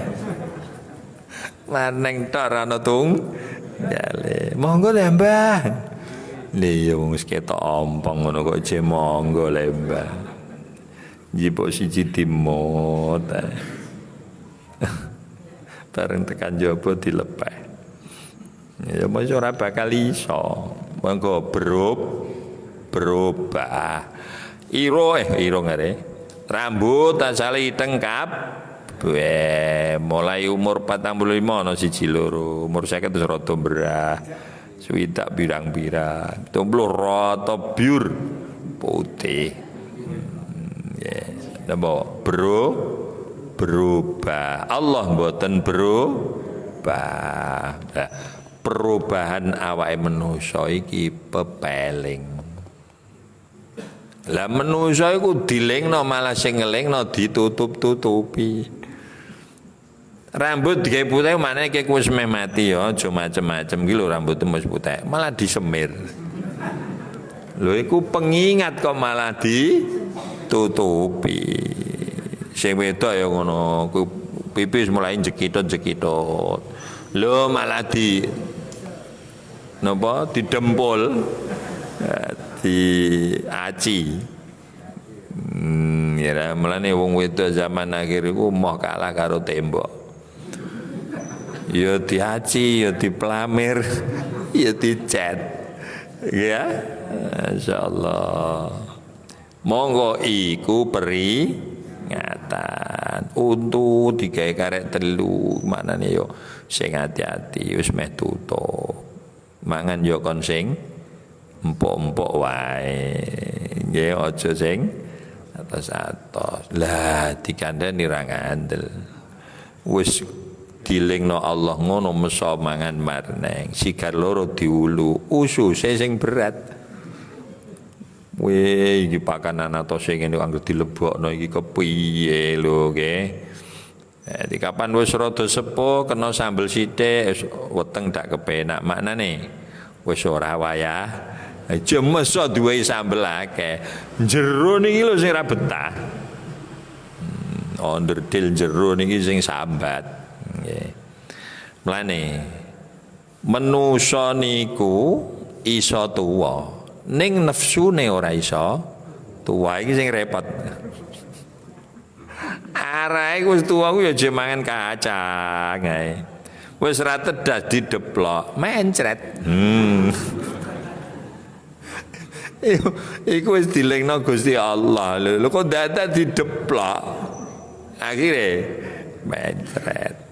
Marneng tok ora ana tung. Ya le, monggo le Mbah. Le yo wis ketok ompong ngono kok je monggo le Mbah. Njipuk siji timot. Bareng tekan jaba dilepeh. Ya mesti ora bakal iso. Monggo berubah. Iro ngare. Rambut asale iteng mulai umur 45 ana siji loro, umur 50 terus rada berah. Swidak birang-birang. Tomblo rata biur putih. Napa berubah. Allah mboten berubah. Nah, perubahan awake manusa iki pepeling. Lah manusa iku dilingno malah sing ngelingno ditutup-tutupi. Rambut digawe putih maneh iki wis meh mati ya, aja macem-macem iki lho rambutmu wis putih, malah disemir. Lho iku pengingat kok malah ditutupi. Sing wedok ya ngono, pipis mulai jekitut-jekitut. Lho malah didempul, diaci. Ya mulane wong wedok zaman akhir iku moh kalah karo tembok. Ya diaci, ya diplamir, ya dicet. Ya, insyaallah. Monggo iku peringatan. Untu digawe karek telu, maknane yo sing ati-ati wis meh tutup. Mangan yo kon sing empuk-empuk wae. Nggih aja sing atos-atos. Lah dikandani ra ngandel. Wis dilingno Allah ngono meso mangan marneng. Sigar loro diulu, ususe sing berat. Wih, iki pakanan atau sing ngene anggo dilebokno iki kepiye lho nggih. Di kapan wis rada sepuh kena sambel sithik weteng dak kepenak maknane wis ora wayah jemes duwe sambel akeh. Jero niki lho sing ra betah. Onderdil jero niki sing sambat. Nggih. Mlane manusa niku iso tuwa. Ning nafsune ora iso tuwa iki sing repot. Arahe wis tuwa ku ya aja mangan kacang ae. Wis ra tedas dideplok, mencret. Iku wis dilingno Gusti Allah. Lho kok dadak dideplok. Akhire mencret.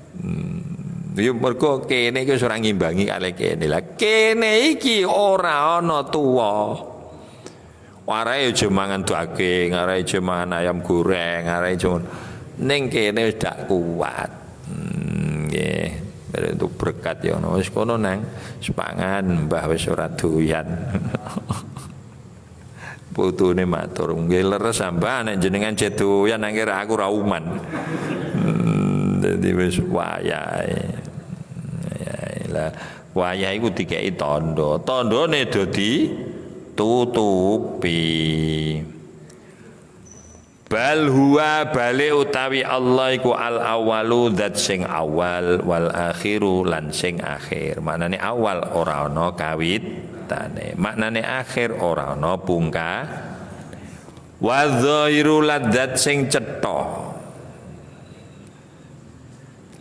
Ya mergo kene iki ora ngimbangi kali kene. Lah kene iki ora ana tuwa. Arahe aja mangan daging, arahe aja mangan ayam goreng, arahe aja ning kene wis dak kuat. Nggih, itu berkat ya ono wis kono nang sepangan Mbah wis ora doyan. Putune matur, nggih leres Mbah nek jenengan doyan nang kira aku ra uman. Dadi wis wayahe. Lah wayahe iku dikeki tandha. Tandhane dadi tutupi. Bal huwa bali utawi Allah iku al awalu zat sing awal wal akhiru lan sing akhir. Maknane awal ora ana kawitane. Maknane akhir ora ana Wa dhairu ladzat sing cetha.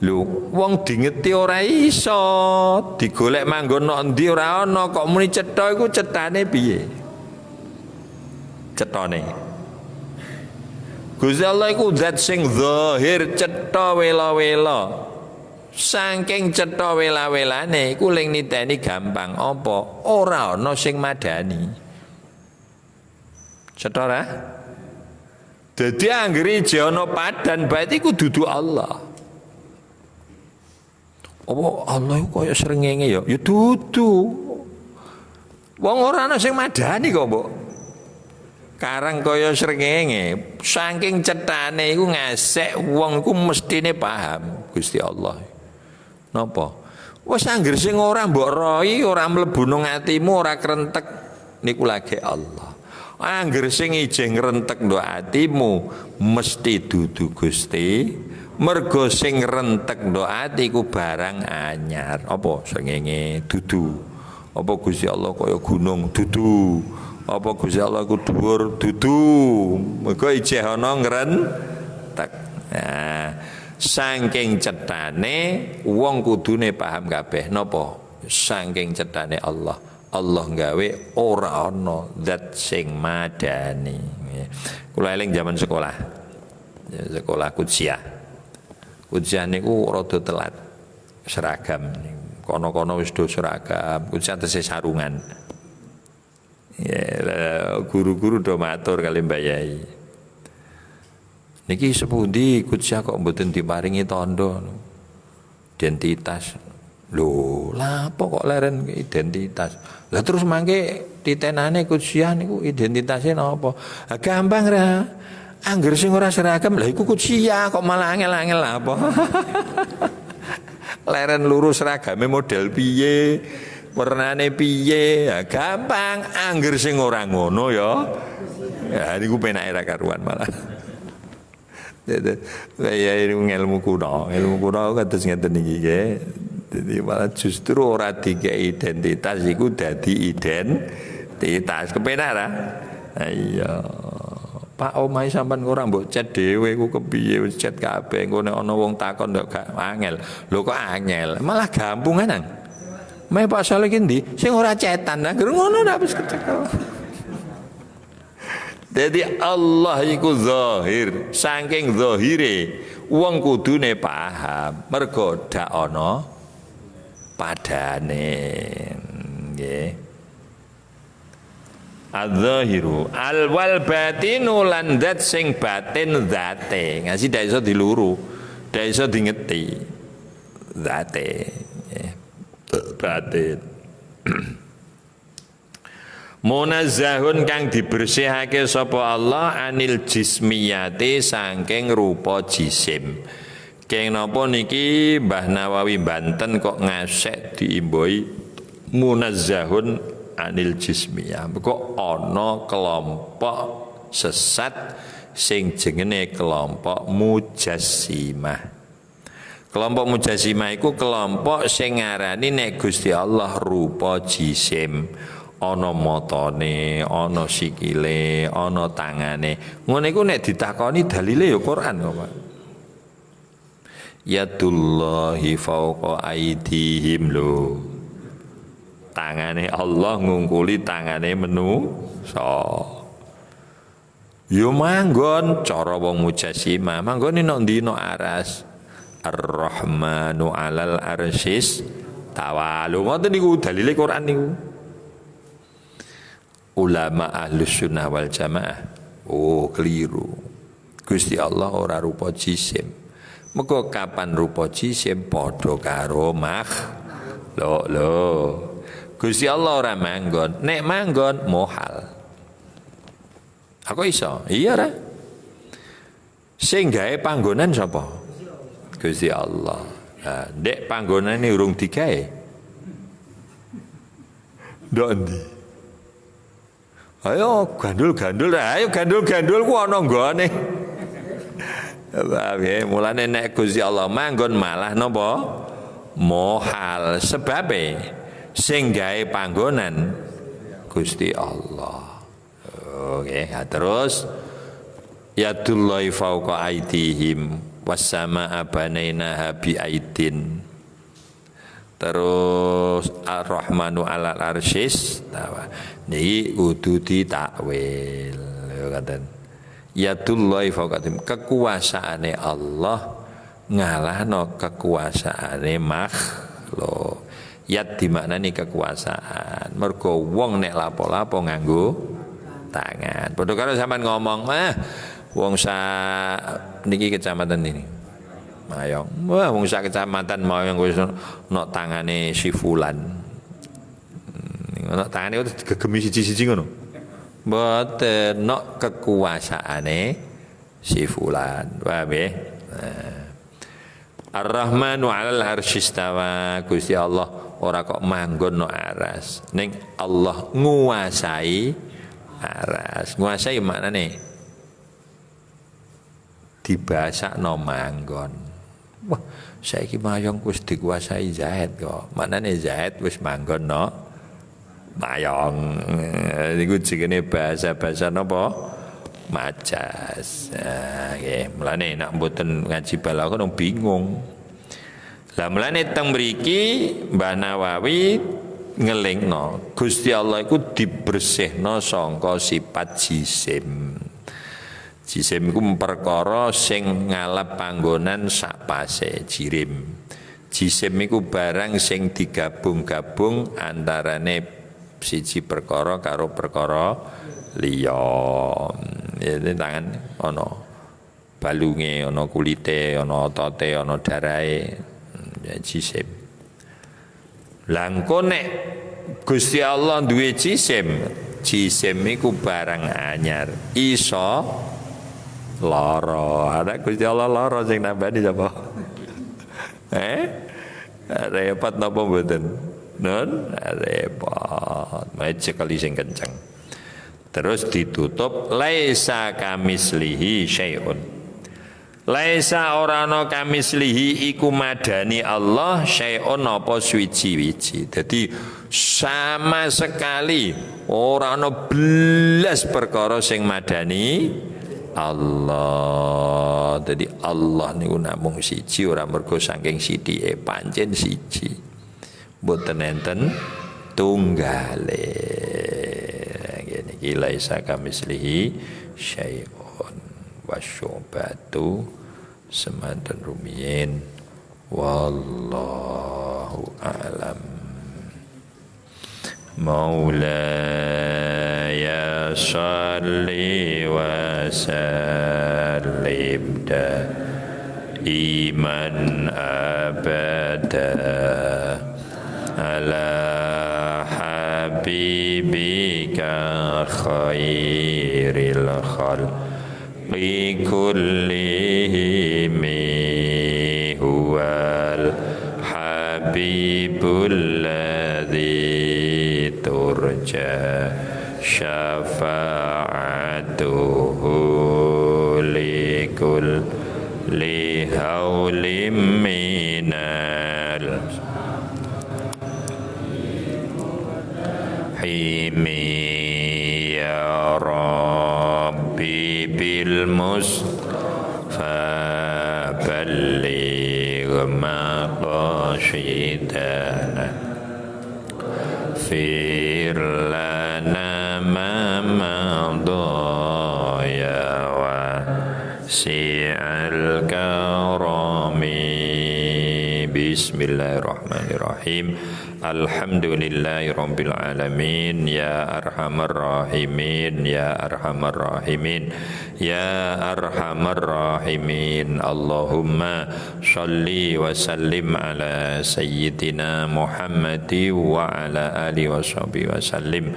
Lho, wong dingeti ora iso, digolek manggon nok endi ora ana, kok muni cetha iku cethane piye? Cethane. Gusti Allah iku zat sing zahir cetha wela-wela. Saking cetha wela-welane iku ling niteni gampang apa? Ora ana sing madani. Cetha ora? Dadi anggere je ana padan berarti iku dudu Allah. Oh Allah iku kaya srengenge ya dudu. Wong ora ana sing madani kok, Mbok. Karang kaya srengenge, saking cethane iku ngesek wong iku mestine paham Gusti Allah. Napa? Wis anggere sing ora mbok roi, ora mlebu nang atimu, ora krentek niku lagi Allah. Anggere sing ijeng ngrentek ndok atimu mesti dudu Gusti. Mergo sing rentek ndok ati ku barang anyar. Apa srengenge dudu. Apa Gusti Allah kaya gunung dudu. Apa Gusti Allah ku dhuwur dudu. Mergo ijeh ana ngrentek. Nah, saking cethane wong kudune paham kabeh napa? Saking cethane Allah. Allah gawe ora ana zat sing madani. Kula eling zaman sekolah. Sekolah Kudsiyah. Kudsiyah niku rada telat seragam. Kono-kono wis do seragam, Kudsiyah tesih sarungan. Ya, guru-guru do matur kali Mbak Yai. Niki sepundi Kudsiyah kok mboten diparingi tandha identitas. Lho, lha apa kok leren identitas? Lah terus mangke titenane Kudsiyah niku identitasé napa? Gampang ra. Angger sing ora seragam lah iku Kudsiyah kok malah angel-angel apa. Leren lurus seragame model piye, warnane piye, ya gampang. Angger sing ora ngono ya. Ya niku penake ra karuan malah. Ya ilmu kuno kados ngeten iki nggih. Dadi malah justru ora dikei identitas iku dadi identitas. Kepenak ra? Iya. Pak omahe sampean ora mbok cet dhewe ku kepiye wis cet kabeh engko nek ana wong takon ndak gak angel. Lho kok angel? Malah gampungan nang. Meh Pak Saleh ki ndi? Sing ora cetan. Nah, ngono ora wis kecekel. Jadi Allah iku zahir, saking zahire wong kudune paham. Mergo dak ana padane. Nggih. Az-zahiru al-wal batinu lan zat sing batin zate. Ngaji ndak iso diluru, ndak iso dingeti. Zate. Batin. Munazzahun kang dibersihake sapa Allah anil jismiyati saking rupa jisim. Keng napa niki Mbah Nawawi Banten kok ngasek diimboi munazzahun anil jismiyah. Kok ana kelompok sesat sing jenenge kelompok mujassimah. Kelompok mujassimah iku kelompok sing ngarani nek Gusti Allah rupa jisim. Ana matane, ana sikile, ana tangane. Ngono iku nek ditakoni dalile ya Quran kok, Pak. Yadullahi fauqa aidihim lho. Tangane Allah ngungkuli tangane manusa. Yo manggon cara wong mujassimah, manggon nek ndi no aras. Ar-Rahmanu 'alal arsyis tawa. Lho ngoten niku dalile Quran niku. Ulama Ahlus Sunnah wal Jamaah. Oh, keliru. Gusti Allah ora rupa jisim. Mengko kapan rupa jisim padha karo lho. Gusti Allah ora manggon. Nek manggon mohal. Aku iso. Iya ra? Sing gawe panggonan sapa? Gusti Allah. Nah, dek panggonane urung digawe. Ndok endi? Ayo gandul-gandul, ayo gandul-gandul ku ana nggone. Paham ya, mulane nek Gusti Allah manggon malah napa? Mohal. Sebabe sing gawe panggonan Gusti Allah. Oke, terus yadullahi fawqa aydihim was-samaa'a banainaha bi aidin. Terus Ar-Rahmanu 'alal arsyis tawa. Niki kudu ditakwil ya katen. Yadullahi fawqa aydihim, kekuasaane Allah ngalahno kekuasaane makhluk. Yad dimaknani kekuasaan. Mergo wong nek lapo-lapo nganggo tangan. Padha karo sampean ngomong, wong niki kecamatan ini. Mayong. Wah, wong sak kecamatan Mayong wis ana tangane si fulan. Ana tangane wis gegemi siji-siji ngono. Mboten ana kekuasaane si fulan. Paham nggih? Ar-Rahmanu 'alal arsy istawa. Gusti Allah ora kok manggon no aras. Ning Allah nguasai aras. Nguasai maknane dibasakno manggon. Wah, saiki Mayong wis dikuasai Zaid kok. Maknane Zaid wis manggon no Mayong. Niku jenenge bahasa-bahasa napa? Majas. Nggih, mulane nek mboten ngaji balaghah bingung. Lah mulane teng mriki Mbah Nawawi ngelingno Gusti Allah iku dibersihno sangka sifat jisim. Jisim iku perkara sing ngalap panggonan sapase jirim. Jisim iku barang sing digabung-gabung antarane siji perkara karo perkara liya. Ini tangan ana balunge, ana kulite, ana otote, ana darahe, ya jisim. Lah engko nek Gusti Allah duwe jisim, jisim iku barang anyar, iso lara. Ada Gusti Allah lara sing nambani sapa? Repot napa mboten? Nun repot. Mace kali sing kenceng. Terus ditutup laisa kamislihi syai'un. Laisa orano kamislihi iku madani Allah syai'un apa suwiji-wiji. Jadi sama sekali orano belas perkara sing madani Allah. Jadi Allah niku namung siji, ora mergo saking sithike, pancen siji. Mboten enten tunggale. Laisa kamislihi syai'un wasyubatu semanten rumiyin wallahu a'lam. Maulaya salli wa sallim iman abada ala habibika khairil khalqi kullihim huwal habibul ladzi turja syafa'atuhu likul lihaulim minal himi ya rabbi bil mustafa balligh maqasidana fir lana ma madaya wa si'al karami. Bismillahirrahmanirrahim. Alhamdulillahirabbil alamin. Ya arhamar rahimin, ya arhamar rahimin, ya arhamar rahimin. Allahumma shalli wa sallim ala sayyidina Muhammadi wa ala alihi wa sahbihi wa sallim.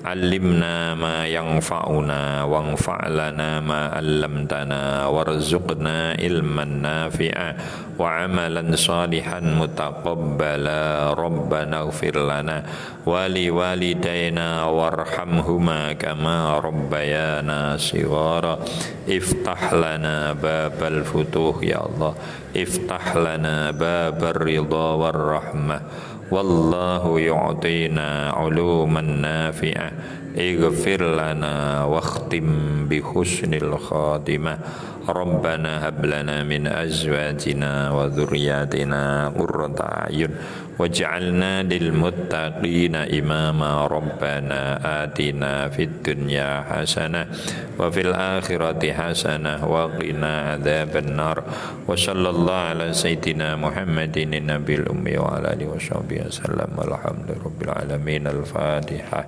Allimna ma yanfa'una wanfa'lana ma 'allamtana warzuqna ilman nafi'a wa 'amalan salihan mutaqabbala. Rabbana ighfir lana wa li walidayna warhamhuma kama rabbayana shighara. Iftah lana babal futuh ya Allah, iftah lana babar ridha war rahmah. Wallahu yu'tina uluman nafi'ah اغفر لنا واختم بحسن الخاتمة ربنا هب لنا من أزواجنا وذرياتنا قرة أعين واجعلنا للمتقين إماما ربنا آتنا في الدنيا حسنة وفي الآخرة حسنة وقنا عذاب النار وصلى الله على سيدنا محمد النبي الأمي وعلى آله وصحبه وسلم والحمد لله رب العالمين. الفاتحة.